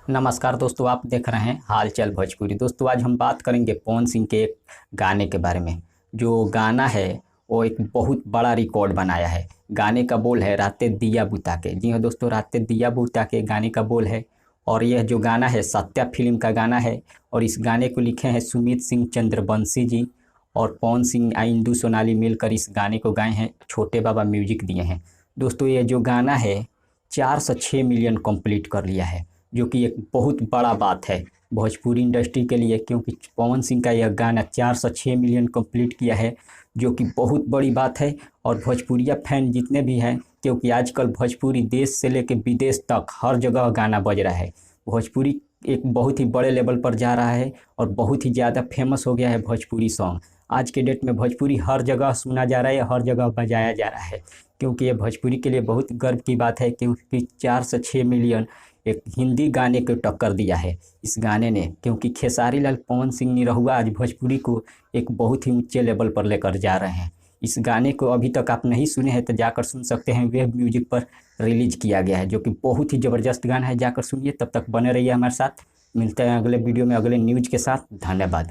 नमस्कार दोस्तों, आप देख रहे हैं हाल चाल भोजपुरी। दोस्तों, आज हम बात करेंगे पवन सिंह के एक गाने के बारे में। जो गाना है वो एक बहुत बड़ा रिकॉर्ड बनाया है। गाने का बोल है रातें दिया बुता के। जी हाँ दोस्तों, रातें दिया बुता के गाने का बोल है। और यह जो गाना है सत्या फिल्म का गाना है। और इस गाने को लिखे हैं सुमित सिंह चंद्रबंशी जी। और पवन सिंह इंदु सोनाली मिलकर इस गाने को गाए हैं। छोटे बाबा म्यूजिक दिए हैं। दोस्तों, ये जो गाना है 406 मिलियन कंप्लीट कर लिया है, जो कि एक बहुत बड़ा बात है भोजपुरी इंडस्ट्री के लिए, क्योंकि पवन सिंह का यह गाना 406 मिलियन कंप्लीट किया है, जो कि बहुत बड़ी बात है। और भोजपुरिया फैन जितने भी हैं, क्योंकि आजकल भोजपुरी देश से लेकर विदेश तक हर जगह गाना बज रहा है। भोजपुरी एक बहुत ही बड़े लेवल पर जा रहा है और बहुत ही ज़्यादा फेमस हो गया है भोजपुरी सॉन्ग। आज के डेट में भोजपुरी हर जगह सुना जा रहा है, हर जगह बजाया जा रहा है, क्योंकि ये भोजपुरी के लिए बहुत गर्व की बात है। क्योंकि 406 मिलियन एक हिंदी गाने को टक्कर दिया है इस गाने ने। क्योंकि खेसारी लाल पवन सिंह निरहुआ आज भोजपुरी को एक बहुत ही ऊंचे लेवल पर लेकर जा रहे हैं। इस गाने को अभी तक आप नहीं सुने हैं तो जाकर सुन सकते हैं। वेब म्यूजिक पर रिलीज किया गया है, जो कि बहुत ही ज़बरदस्त गाना है। जाकर सुनिए। तब तक बने रहिए हमारे साथ। मिलते हैं अगले वीडियो में अगले न्यूज के साथ। धन्यवाद।